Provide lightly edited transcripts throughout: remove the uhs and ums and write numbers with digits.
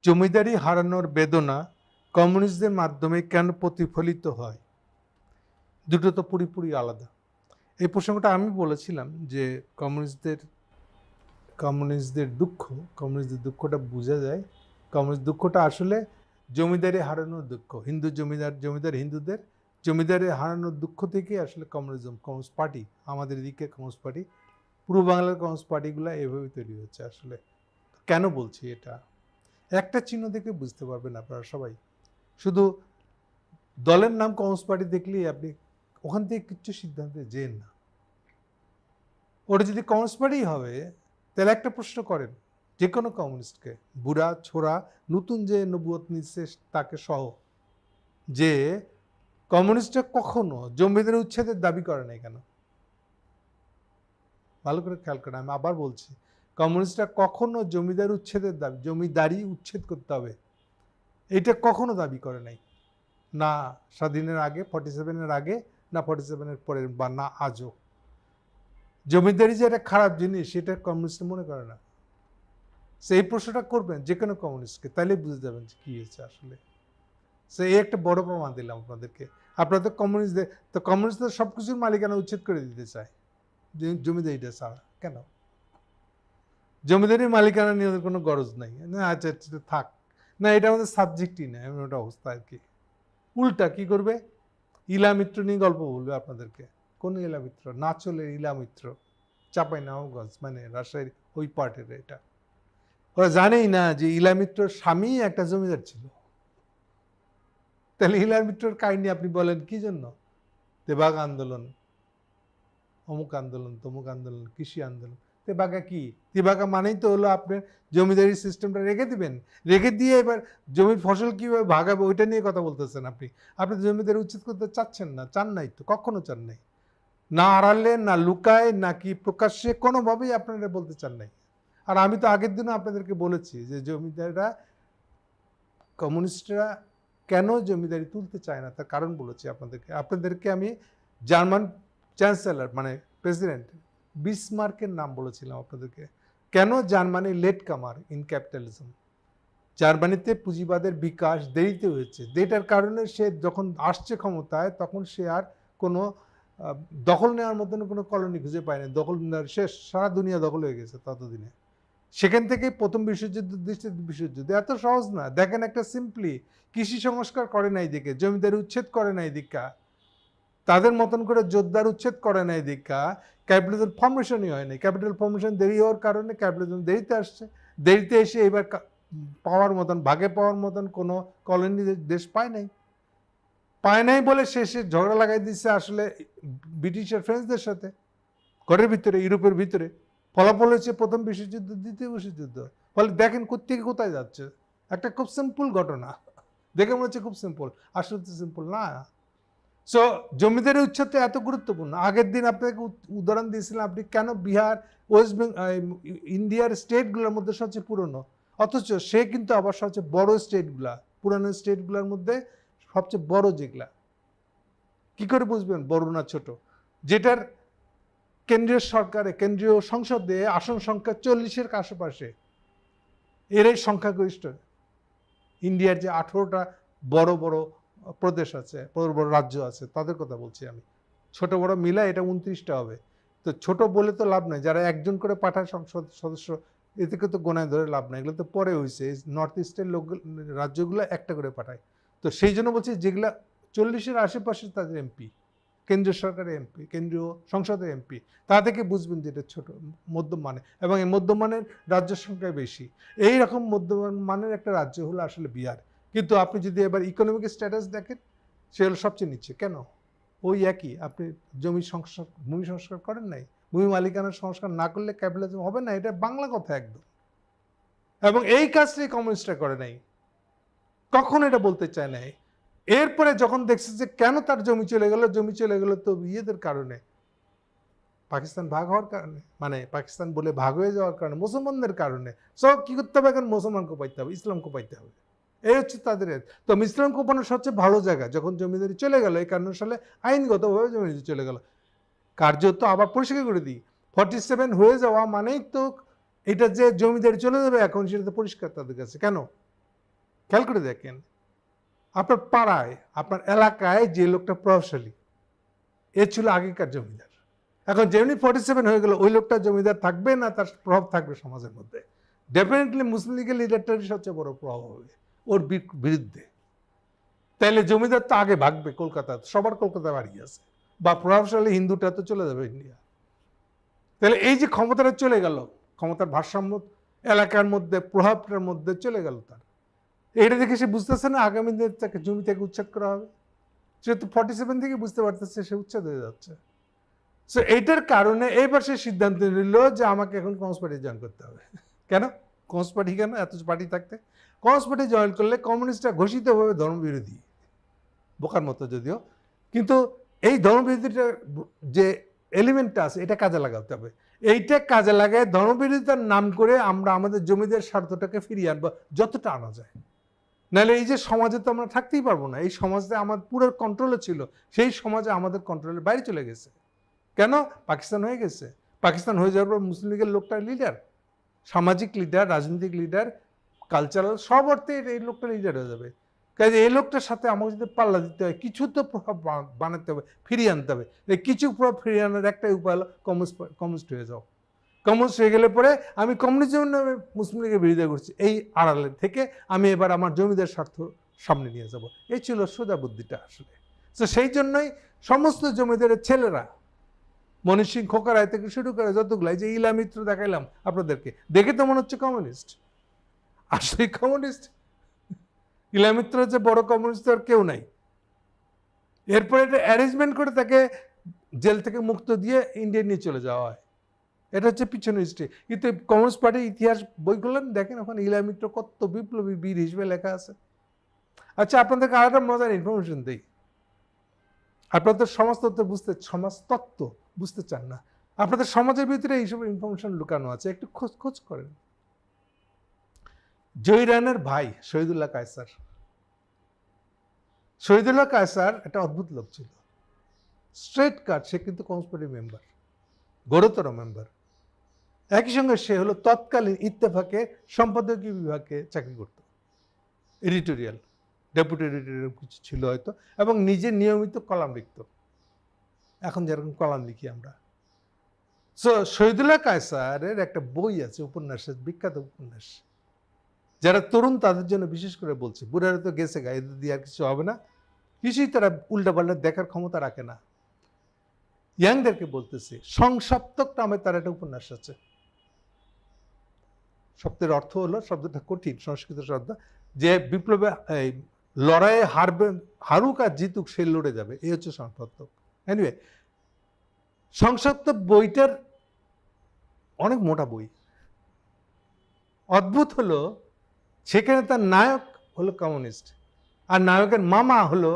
জমিদারি হারানোর বেদনা কমিউনিস্টদের মাধ্যমে কেন প্রতিফলিত হয়? দুটো তো পুরোপুরি আলাদা। এই প্রসঙ্গটা আমি বলেছিলাম যে কমিউনিস্টদের দুঃখটা বোঝা যায়। কমিউনিস্ট দুঃখটা আসলে জমিদারি হারানোর দুঃখ। জমিদার হিন্দুদের জমিদারি হারানোর দুঃখ থেকেই আসলে কমিউনিস্ট পার্টি, আমাদের এদিকে কমিউনিস্ট পার্টি, পূর্ব বাংলার কমিউনিস্ট পার্টিগুলো এভাবে তৈরি হচ্ছে আসলে। কেন বলছি এটা? একটা চিহ্ন দেখে বুঝতে পারবেন আপনারা সবাই। শুধু দলের নাম কমিউনিস্ট পার্টি দেখলেই আপনি ওখান থেকে কিচ্ছু সিদ্ধান্তে যেন না। ওটা যদি কমিউনিস্ট পার্টি হবে তাহলে একটা প্রশ্ন করেন যে কোনো কমিউনিস্টকে, বুড়া ছোড়া নতুন যে নবুয়ত নিচ্ছে তাকে সহ, যে কমিউনিস্টরা কখনো জমিদারি উচ্ছেদের দাবি করে নাই কেন? ভালো করে খেয়াল করেন, আমি আবার বলছি, কমিউনিস্টরা কখনো জমিদারি উচ্ছেদ করতে হবে এটা কখনো দাবি করে নাই। না স্বাধীনের আগে, 47-এর আগে, না 47-এর পরে, বা না আজও। জমিদারি যে একটা খারাপ জিনিস সেটা কমিউনিস্ট মনে করে না। এই প্রশ্নটা করবেন যে কোনো কমিউনিস্টকে, তাইলে বুঝে যাবেন যে কি হয়েছে আসলে। এই একটা বড় প্রমাণ দিলাম আপনাদেরকে। আপনারা তো কমিউনিস্টদের সবকিছুর মালিকানা উচ্ছেদ করে দিতে চায় জমিদারিটা ছাড়া। কেন? জমিদারির মালিকানা নিয়ে ওদের কোনো গরজ নাই। না আচ্ছা থাক না, এটা আমাদের সাবজেক্টই না, এমন একটা অবস্থা আর কি। উল্টা কি করবে? ইলামিত্র নিয়ে গল্প বলবে আপনাদেরকে। কোন ইলামিত্র? নাচলের ইলামিত্র, চাঁপাইনবাবগঞ্জ, মানে রাজশাহীর ওই পার্টের। এটা ওরা জানেই না যে ইলামিত্রর স্বামী একটা জমিদার ছিল। তাহলে ইলামিত্রর কাহিনী আপনি বলেন কি জন্য? তেবাগ আন্দোলন, অমুক আন্দোলন, তমুক আন্দোলন, কৃষি আন্দোলন। তেবাগা কি? তেবাগা মানেই তো হলো আপনার জমিদারি সিস্টেমটা রেখে দিবেন, রেখে দিয়ে এবার জমির ফসল কিভাবে ভাগাবে ওইটা নিয়ে কথা বলতেছেন আপনি। আপনি জমিদারি উচ্ছেদ করতে চাচ্ছেন না, চান নাই তো, কখনো চান নাই। না আড়ালে, না লুকায়, না কি প্রকাশ্যে, কোনোভাবেই আপনারা বলতে চান নাই। আর আমি তো আগের দিনও আপনাদেরকে বলেছি যে কমিউনিস্টরা কেন জমিদারি তুলতে চায় না তার কারণ বলেছি আপনাদেরকে আমি জার্মান চ্যান্সেলর, মানে প্রেসিডেন্ট বিসমার্কের নাম বলেছিলাম আপনাদেরকে। কেন জার্মানি লেট কামার ইন ক্যাপিটালিজম, জার্মানিতে পুঁজিবাদের বিকাশ দেরিতে হয়েছে, যেটার কারণে সে যখন আসছে ক্ষমতায় তখন সে আর কোনো দখল নেওয়ার মতন কোনো কলোনি খুঁজে পায় না। দখল শেষ, সারা দুনিয়া দখল হয়ে গেছে ততদিনে। সেখান থেকে প্রথম বিশ্বযুদ্ধ, দ্বিতীয় বিশ্বযুদ্ধ। এত সহজ না। দেখেন একটা সিম্পলি কৃষি সংস্কার করে নাই দিকে, জমিদারি উচ্ছেদ করে নাই দিকা, তাদের মতন করে যোদ্ধার উচ্ছেদ করে নাই দিকা ক্যাপিটালিজম ফর্মেশনই হয় নাই। ক্যাপিটাল ফর্মেশন দেরি হওয়ার কারণে ক্যাপিটালিজম দেরিতে আসছে। দেরিতে এসে এবার পাওয়ার মতন, ভাগে পাওয়ার মতন কোনো কলোনি দেশ পায় নাই বলে শেষে ঝগড়া লাগাই দিচ্ছে আসলে ব্রিটিশ আর ফ্রেঞ্চদের সাথে, ঘরের ভিতরে, ইউরোপের ভিতরে। ফলাফল হচ্ছে প্রথম বিশ্বযুদ্ধ, দ্বিতীয় বিশ্বযুদ্ধ। ফলে দেখেন কোত্থেকে কোথায় যাচ্ছে। একটা খুব সিম্পল ঘটনা, দেখে মনে হচ্ছে খুব সিম্পল, আসলে তো সিম্পল না। সো জমিদারি উচ্ছেদটা এত গুরুত্বপূর্ণ। আগের দিন আপনাকে উদাহরণ দিয়েছিলাম, আপনি কেন বিহার, ওয়েস্ট বেঙ্গল, ইন্ডিয়ার স্টেটগুলোর মধ্যে সবচেয়ে পুরনো, অথচ সে কিন্তু আবার সবচেয়ে বড় স্টেটগুলা, পুরানো স্টেটগুলোর মধ্যে সবচেয়ে বড় যেগুলা। কি করে বুঝবেন বড় না ছোট? যেটার কেন্দ্রীয় সরকারে, কেন্দ্রীয় সংসদে আসন সংখ্যা 40-এর আশেপাশে, এরাই সংখ্যাগরিষ্ঠ। ইন্ডিয়ার যে 18টা বড় বড় প্রদেশ আছে, বড় বড় রাজ্য আছে, তাদের কথা বলছি আমি। ছোট বড় মিলা এটা 29টা হবে। তো ছোট বলে তো লাভ নাই, যারা একজন করে পাঠায় সংসদ সদস্য, এদেরকে তো গোনায় ধরে লাভ নাই, এগুলো তো পরে হয়েছে। নর্থ ইস্টের রাজ্যগুলো একটা করে পাঠায়। তো সেই জন্য বলছি যেগুলা 40-এর আশেপাশে তাদের এমপি, কেন্দ্রীয় সরকারের এমপি, কেন্দ্রীয় সংসদের এমপি, তা থেকে বুঝবেন যে এটা ছোট মধ্যম মানের, এবং এই মধ্যম মানের রাজ্যের সংখ্যা বেশি। এইরকম মধ্যম মানের একটা রাজ্য হলো আসলে বিহার। কিন্তু আপনি যদি এবার ইকোনমিক স্ট্যাটাস দেখেন, সে হলো সবচেয়ে নিচে। কেন? ওই একই, আপনি ভূমি সংস্কার করেন নাই, ভূমি মালিকানার সংস্কার না করলে ক্যাপিটালিজম হবে না, এটা বাংলা কথা একদম। এবং এই কাজটাই কমিউনিস্টরা করে নাই, কখন এটা বলতে চায় নাই। এরপরে যখন দেখছে যে কেন তার জমি চলে গেল তো ইয়েদের কারণে, পাকিস্তান ভাগ হওয়ার কারণে, মানে পাকিস্তান বলে ভাগ হয়ে যাওয়ার কারণে, মুসলমানদের কারণে। সব কি করতে হবে? এখন মুসলমানকে পাইতে হবে, ইসলামকে পাইতে হবে। এই হচ্ছে তাদের। তো ইসলাম কোপানোর সবচেয়ে ভালো জায়গা, যখন জমিদারি চলে গেল, এই 51 সালে আইনগতভাবে জমিদারি চলে গেল, কার্য তো আবার পরিষ্কার করে দিই, 47 হয়ে যাওয়া মানেই তো এটা যে জমিদারি চলে যাবে এখন, সেটা তো পরিষ্কার তাদের কাছে। কেন? খেয়াল করে দেখেন, আপনার পাড়ায় আপনার এলাকায় যে লোকটা প্রভাবশালী এ ছিল আগেকার জমিদার, এখন যেমনি 47 হয়ে গেল ওই লোকটা জমিদার থাকবে না তার প্রভাব থাকবে সমাজের মধ্যে? ডেফিনেটলি মুসলিম লীগের লিডারটারই সবচেয়ে বড় প্রভাব হবে ওর বিরুদ্ধে। তাইলে জমিদার তো আগে ভাগবে কলকাতা, সবার কলকাতা বাড়ি আছে, বা প্রভাবশালী হিন্দুটা তো চলে যাবে ইন্ডিয়া। তাহলে এই যে ক্ষমতাটা চলে গেল, ক্ষমতার ভারসাম্য এলাকার মধ্যে প্রভাবটার মধ্যে চলে গেল তার, এটা দেখে সে বুঝতেছে না আগামী দিনে তাকে জমি থেকে উচ্ছেদ করা হবে। সে তো 47 থেকে বুঝতে পারতেছে সে উচ্ছেদ হয়ে যাচ্ছে। সো এইটার কারণে এইবার সে সিদ্ধান্ত নিল যে আমাকে এখন কমিউনিস্ট পার্টি জয়েন করতে হবে। কেন কমিউনিস্ট পার্টি? কেন এত পার্টি থাকতে কমিউনিস্ট পার্টি জয়েন করলে কমিউনিস্টরা ঘোষিতভাবে ধর্মবিরোধী, বোকার মতো যদিও, কিন্তু এই ধর্মবিরোধীটার যে এলিমেন্টটা আছে এটা কাজে লাগাতে হবে। এইটা কাজে লাগায় ধর্মবিরোধিতার নাম করে আমরা আমাদের জমিদের স্বার্থটাকে ফিরিয়ে আনবো যতটা আনা যায়। নাহলে এই যে সমাজে তো আমরা থাকতেই পারবো না, এই সমাজে আমার পুরো কন্ট্রোলে ছিল, সেই সমাজে আমাদের কন্ট্রোলের বাইরে চলে গেছে। কেন? পাকিস্তান হয়ে গেছে। পাকিস্তান হয়ে যাওয়ার পর মুসলিম লীগের লোকটা লিডার, সামাজিক লিডার, রাজনৈতিক লিডার, কালচারাল, সব অর্থে এই লোকটা লিডার হয়ে যাবে। কাজে এই লোকটার সাথে আমাকে যদি পাল্লা দিতে হয়, কিছু তো প্রভাব বানাতে হবে, ফিরিয়ে আনতে হবে। এই কিছু প্রভাব ফিরিয়ে আনার একটাই উপায় হলো কমিউনিস্ট হয়ে যাও। কমিউনিস্ট হয়ে গেলে পরে আমি কমিউনিজম নামে মুসলিম লীগের বিরোধিতা করছি, এই আড়ালে থেকে আমি এবার আমার জমিদার স্বার্থ সামনে নিয়ে যাব। এই ছিল সোজা বুদ্ধিটা আসলে। তো সেই জন্যই সমস্ত জমিদারের ছেলেরা, মনীষ সিং, খোকা রায় থেকে শুরু করে যতগুলো, এই যে ইলা মিত্র দেখাইলাম আপনাদেরকে, দেখে তো মনে হচ্ছে কমিউনিস্ট, আসলে কমিউনিস্ট। ইলা মিত্র যে বড় কমিউনিস্ট আর কেউ নাই। এরপরে এটা অ্যারেঞ্জমেন্ট করে তাকে জেল থেকে মুক্ত দিয়ে ইন্ডিয়া নিয়ে চলে যাওয়া হয়। এটা হচ্ছে পিছনের হিস্ট্রি। কিন্তু কমিউনিস্ট পার্টির ইতিহাস বইগুলো দেখেন, ওখানে ইলা মিত্র কত বিপ্লবী বীর হিসেবে লেখা আছে। আচ্ছা, আপনাদেরকে আরেকটা মজার ইনফরমেশন দিই। আপনাদের সমাজতত্ত্ব বুঝতে চান না, আপনাদের সমাজের ভিতরে এইসব ইনফরমেশন লুকানো আছে, একটু খোঁজ করেন। জহিরানের ভাই শহীদুল্লাহ কায়সার, শহীদুল্লাহ কায়সার একটা অদ্ভুত লোক ছিল, স্ট্রেট কাট। সে কিন্তু কমিউনিস্ট পার্টির মেম্বার, ঘোরতর মেম্বার। একই সঙ্গে সে হলো তৎকালীন ইত্তেফাকে সম্পাদকীয় বিভাগে চাকরি করত, এডিটোরিয়াল, ডেপুটি এডিটোরিয়াল কিছু ছিল হয়তো, এবং নিজে নিয়মিত কলাম লিখত, এখন যেরকম কলাম লিখি আমরা। সো শহীদুল্লাহ কায়সারের একটা বই আছে, উপন্যাসের বিখ্যাত উপন্যাস, যারা তরুণ তাদের জন্য বিশেষ করে বলছে, বুড়ারা তো গেছে গা, এদের দিয়ে আর কিছু হবে না, কিছুই তারা উল্টাপাল্টা দেখার ক্ষমতা রাখে না। ইয়াংদেরকে বলতেছে, সংসপ্তক নামে তার একটা উপন্যাস আছে। শব্দের অর্থ হলো, শব্দটা কঠিন সংস্কৃত শব্দ, যে বিপ্লবে লড়াইয়ে হারুক আর জিতুক সে লড়ে যাবে, এই হচ্ছে সংসপ্তক। এনিওয়ে, সংসপ্তক বইটার অনেক মোটা বই। অদ্ভুত হলো, সেখানে তার নায়ক হলো কমিউনিস্ট, আর নায়কের মামা হলো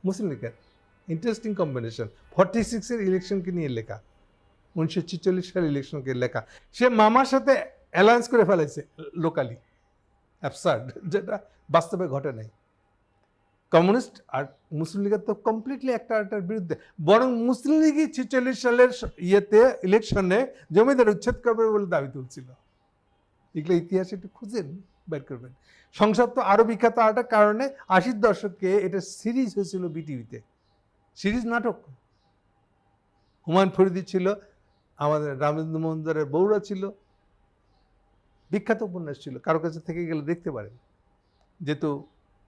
মুসলিম লীগের। Interesting combination. 46-এর ইলেকশনকে নিয়ে লেখা, 1946 সালের ইলেকশনকে লেখা। সে মামার সাথে অ্যালায়েন্স করে ফেলেছে লোকালি, অ্যাবসার্ড, যেটা বাস্তবে ঘটে নাই। কমিউনিস্ট আর মুসলিম লীগের তো কমপ্লিটলি একটা আরেকটার বিরুদ্ধে, বরং মুসলিম লীগই 46 সালের ইলেকশনে জমিদার উচ্ছেদ করবে বলে দাবি তুলছিল। এগুলো ইতিহাসে একটু খুঁজেন, বের করবেন। সংসদ তো আরো বিখ্যাত আরেকটা কারণে, 80-র দশকে এটা সিরিজ হয়েছিল বিটিভিতে, সিরিজ নাটক। হুমায়ুন ফরিদি ছিল, আমাদের রামেন্দ্র মজুমদারের বউরা ছিল, বিখ্যাত উপন্যাস ছিল। কারো কাছে থেকে গেলে দেখতে পারেন, যেহেতু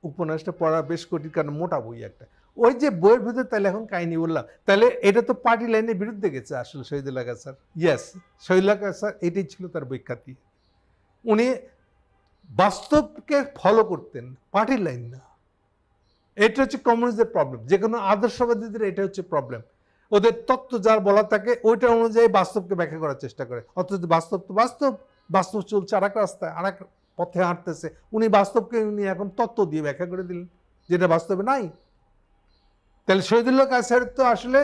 উপন্যাসটা পড়া বেশ কঠিন, কারণ মোটা বই একটা। ওই যে বইয়ের ভিতরে, তাহলে এখন কাহিনী বললাম, তাহলে এটা তো পার্টি লাইনের বিরুদ্ধে গেছে আসলে শহীদুল্লাহ কায়সার। ইয়েস, শহীদুল্লাহ কায়সার এটাই ছিল তার বিখ্যাতি। উনি বাস্তবকে ফলো করতেন, পার্টির লাইন না। এটা হচ্ছে কমিউনিস্টদের প্রবলেম, যে কোনো আদর্শবাদীদের এটা হচ্ছে প্রবলেম। ওদের তত্ত্ব যার বলা থাকে ওইটা অনুযায়ী বাস্তবকে ব্যাখ্যা করার চেষ্টা করে, অথচ বাস্তব তো বাস্তব চলছে আর এক রাস্তায়, আর এক পথে হাঁটতেছে। উনি বাস্তবকে উনি এখন তত্ত্ব দিয়ে ব্যাখ্যা করে দিলেন, যেটা বাস্তবে নাই। তাহলে শহীদুল্লাহ কায়সার তো আসলে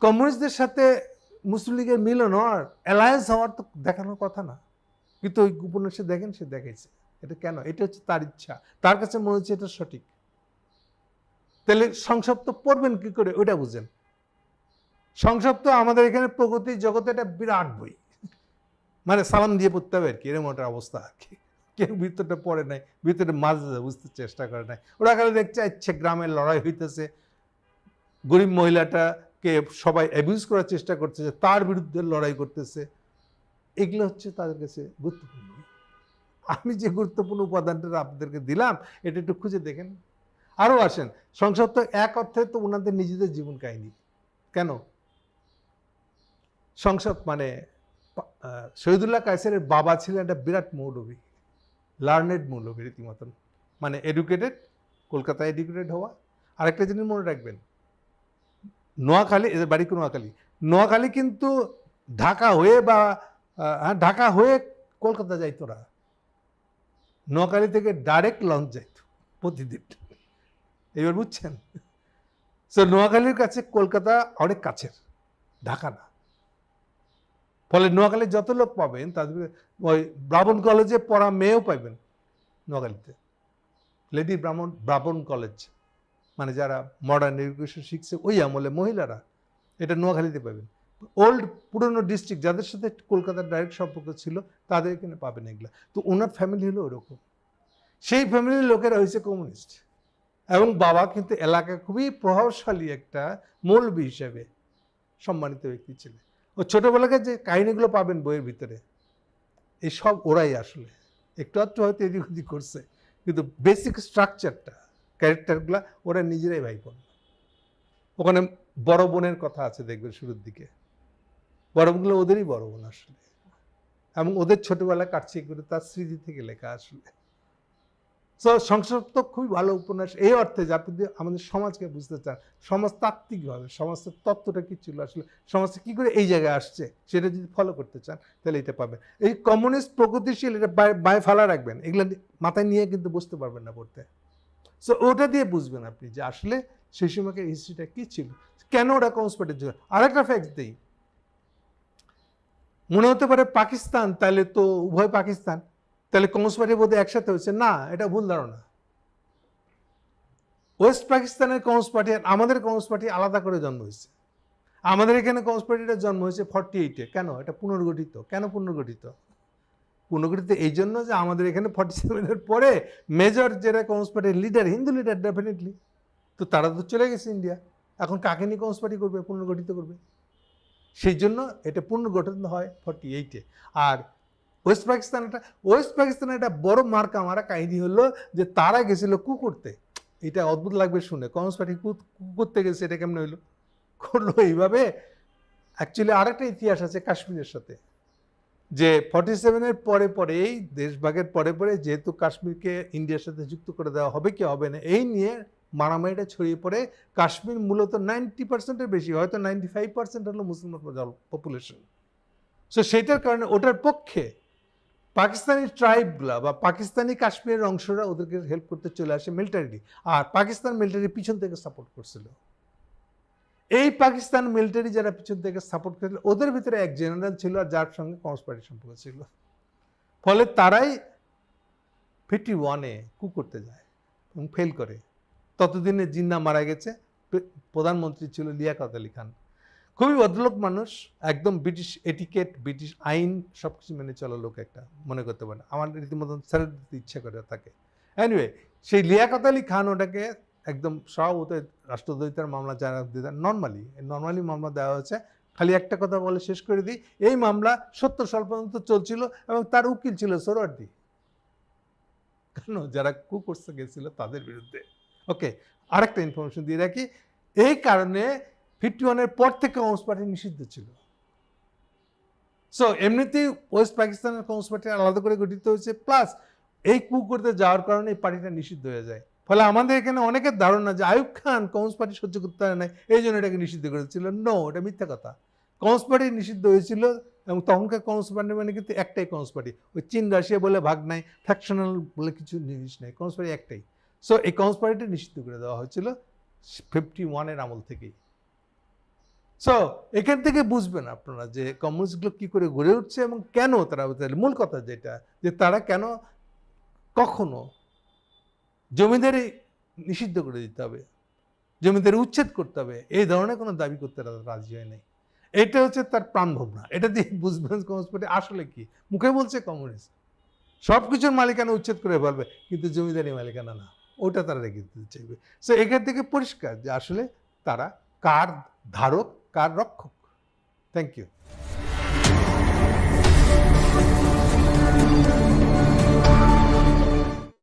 কমিউনিস্টদের সাথে মুসলিম লীগের মিলন হওয়ার, অ্যালায়েন্স হওয়ার তো দেখানোর কথা না, কিন্তু ওই উপন্যাসে দেখেন সে দেখাইছে। এটা কেন? এটা হচ্ছে তার ইচ্ছা, তার কাছে মনে হচ্ছে এটা সঠিক। তাহলে সংসপ্ত পড়বেন কি করে ওইটা বুঝেন। সংসপ্ত আমাদের এখানে প্রগতি জগতে একটা বিরাট বই, মানে সালাম দিয়ে পড়তে হবে আর কি, এরকম একটা অবস্থা আর কি। কেউ ভিতরটা পড়ে নাই, ভিতরে মাঝে বুঝতে চেষ্টা করে নাই। ওরা খালি দেখছে ইচ্ছে গ্রামের লড়াই হইতেছে, গরিব মহিলাটাকে সবাই অ্যাবিউজ করার চেষ্টা করতেছে, তার বিরুদ্ধে লড়াই করতেছে। এগুলো হচ্ছে তাদের কাছে গুরুত্বপূর্ণ। আমি যে গুরুত্বপূর্ণ উপাদানটা আপনাদেরকে দিলাম এটা একটু খুঁজে দেখেন। আরও আসেন, সংসদ তো এক অর্থে তো ওনাদের নিজেদের জীবন কাহিনী। কেন? সংসদ মানে শহীদুল্লাহ কায়সারের বাবা ছিলেন একটা বিরাট মৌলবী, লার্নেড মৌলবী রীতিমতন, মানে এডুকেটেড, কলকাতায় এডুকেটেড হওয়া। আরেকটা জিনিস মনে রাখবেন, নোয়াখালী, এদের বাড়ি নোয়াখালী, নোয়াখালী কিন্তু ঢাকা হয়ে বা ঢাকা হয়ে কলকাতা যাইতো না, নোয়াখালী থেকে ডাইরেক্ট লঞ্চ যাইত প্রতিদিন। এবার বুঝছেন? সো নোয়াখালীর কাছে কলকাতা অনেক কাছের, ঢাকা না। ফলে নোয়াখালীর যত লোক পাবেন তাদের ওই ব্রাহ্মণ কলেজে পড়া মেয়েও পাইবেন নোয়াখালীতে, লেডি ব্রাহ্মণ কলেজ, মানে যারা মডার্ন এডুকেশন শিখছে ওই আমলে মহিলারা, এটা নোয়াখালীতে পাবেন। ওল্ড পুরনো ডিস্ট্রিক্ট যাদের সাথে কলকাতার ডাইরেক্ট সম্পর্ক ছিল তাদের এখানে পাবেন এগুলা। তো ওনার ফ্যামিলি হলো ওরকম, সেই ফ্যামিলির লোকেরা হয়েছে কমিউনিস্ট, এবং বাবা কিন্তু এলাকায় খুবই প্রভাবশালী একটা মৌলবী হিসেবে সম্মানিত ব্যক্তি ছিলেন। ও ছোটোবেলাকে যে কাহিনীগুলো পাবেন বইয়ের ভিতরে, এই সব ওরাই আসলে একটু আধটু হয়তো এদিক ওদিক করছে, কিন্তু বেসিক স্ট্রাকচারটা, ক্যারেক্টারগুলো ওরা নিজেরাই ভাই বোন। ওখানে বড় বোনের কথা আছে দেখবেন শুরুর দিকে, বড় বোনগুলো ওদেরই বড় বোন আসলে, এবং ওদের ছোটোবেলা কাটছে এগুলো তার স্মৃতি থেকে লেখা আসলে। সো সংসদ তো খুবই ভালো উপন্যাস এই অর্থে যে আপনি আমাদের সমাজকে বুঝতে চান, সমাজতাত্ত্বিকভাবে সমাজের তত্ত্বটা কী ছিল আসলে, সমাজটা কী করে এই জায়গায় আসছে সেটা যদি ফলো করতে চান তাহলে এটা পাবেন। এই কমিউনিস্ট প্রগতিশীল এটা বায়ে ফালা রাখবেন, এগুলো মাথায় নিয়ে কিন্তু বুঝতে পারবেন না পড়তে। সো ওটা দিয়ে বুঝবেন আপনি যে আসলে সেই সময়কার হিস্ট্রিটা কী ছিল, কেন ওরা কমিউনিস্ট পার্টির জন্য। আরেকটা ফ্যাক্ট দিই, মনে হতে পারে পাকিস্তান, তাহলে তো উভয় পাকিস্তান, তাহলে কমিউনিস্ট পার্টি বোধহয় একসাথে হয়েছে, না, এটা ভুল ধারণা। ওয়েস্ট পাকিস্তানের কমিউনিস্ট পার্টি আর আমাদের কমিউনিস্ট পার্টি আলাদা করে জন্ম হয়েছে। আমাদের এখানে কমিউনিস্ট পার্টিটার জন্ম হয়েছে 48-এ। কেন? এটা পুনর্গঠিত। কেন পুনর্গঠিত? পুনর্গঠিত এই জন্য যে আমাদের এখানে 47-এর পরে মেজর যারা কমিউনিস্ট পার্টির লিডার, হিন্দু লিডার ডেফিনেটলি, তো তারা তো চলে গেছে ইন্ডিয়া, এখন কাকে নিয়ে কমিউনিস্ট পার্টি করবে, পুনর্গঠিত করবে? সেই জন্য এটা পুনর্গঠন হয় 48-এ। আর ওয়েস্ট পাকিস্তানের একটা বড় মারা কাহিনী হলো যে তারা গেছিল কু করতে। এটা অদ্ভুত লাগবে শুনে, কমিউনিস্ট পার্টি কু করতে গেছে, এটা কেমন হইলো? করলো এইভাবে। অ্যাকচুয়ালি আরেকটা ইতিহাস আছে কাশ্মীরের সাথে, যে 47-এর পরে এই দেশভাগের পরে যেহেতু কাশ্মীরকে ইন্ডিয়ার সাথে যুক্ত করে দেওয়া হবে কি হবে না এই নিয়ে মারামারিটা ছড়িয়ে পড়ে। কাশ্মীর মূলত 90%-এর বেশি, হয়তো 95% হলো মুসলমান পপুলেশন। সো সেইটার কারণে ওটার পক্ষে পাকিস্তানি ট্রাইবগুলা বা পাকিস্তানি কাশ্মীরের অংশরা ওদেরকে হেল্প করতে চলে আসে মিলিটারি, আর পাকিস্তান মিলিটারি পিছন থেকে সাপোর্ট করছিল। এই পাকিস্তান মিলিটারি যারা পিছন থেকে সাপোর্ট করেছিল ওদের ভিতরে এক জেনারেল ছিল আর যার সঙ্গে কমিউনিস্ট পার্টির সম্পর্ক ছিল। ফলে তারাই 51-এ কু করতে যায় এবং ফেল করে। ততদিনে জিন্না মারা গেছে, প্রধানমন্ত্রী ছিল লিয়াকত আলী খান, খুবই ভদ্রলোক মানুষ, একদম ব্রিটিশ এটিকেট, ব্রিটিশ আইন সব কিছু মেনে চলা লোক একটা মনে করতে পারে। আমার রীতিমতন স্যারের দিতে ইচ্ছা করে থাকে। এনিওয়ে, সেই লিয়াকত আলী খান ওটাকে একদম স্বভাবত রাষ্ট্রদ্রোহিতার মামলা যারা নর্মালি মামলা দেওয়া হয়েছে। খালি একটা কথা বলে শেষ করে দিই, এই মামলা 70 সাল পর্যন্ত চলছিল এবং তার উকিল ছিল সোহরাওয়ার্দী। কেন? যারা কু করতে গেছিল তাদের বিরুদ্ধে। ওকে, আরেকটা ইনফরমেশন দিয়ে রাখি, এই কারণে 51-এর পর থেকে কমিউনিস্ট পার্টি নিষিদ্ধ ছিল। সো এমনিতেই ওয়েস্ট পাকিস্তানের কমিউনিস্ট পার্টি আলাদা করে গঠিত হয়েছে, প্লাস এই কু করতে যাওয়ার কারণে এই পার্টিটা নিষিদ্ধ হয়ে যায়। ফলে আমাদের এখানে অনেকের ধারণা যে আইয়ুব খান কমিউনিস্ট পার্টি সহ্য করতে পারে না এই জন্য এটাকে নিষিদ্ধ করেছিল। নো, এটা মিথ্যা কথা। কমিউনিস্ট পার্টি নিষিদ্ধ হয়েছিল এবং তখনকার কমিউনিস্ট পার্টি মানে কিন্তু একটাই কমিউনিস্ট পার্টি, ওই চীন রাশিয়া বলে ভাগ নাই, ফ্যাকশনাল বলে কিছু জিনিস নেই, কমিউনিস্ট পার্টি একটাই। সো এই কমিউনিস্ট পার্টিটা নিষিদ্ধ করে দেওয়া হয়েছিল 51-এর আমল থেকেই। সো এখান থেকে বুঝবেন আপনারা যে কমিউনিস্টগুলো কী করে গড়ে উঠছে এবং কেন তারা, মূল কথা যেটা যে তারা কেন কখনো জমিদারি নিষিদ্ধ করে দিতে হবে, জমিদারি উচ্ছেদ করতে হবে, এই ধরনের কোনো দাবি করতে রাজি হয় নাই। এটা হচ্ছে তার প্রাণভাবনা। এটা দিয়ে বুঝবেন কমিউনিস্ট পার্টি আসলে কি। মুখে বলছে কমিউনিস্ট, সব কিছুর মালিকানা উচ্ছেদ করে ফেলবে, কিন্তু জমিদারি মালিকানা না, ওটা তারা রেখে দিতে চাইবে। সো এখান থেকে পরিষ্কার যে আসলে তারা কার ধারক কার রক্ষক। Thank you.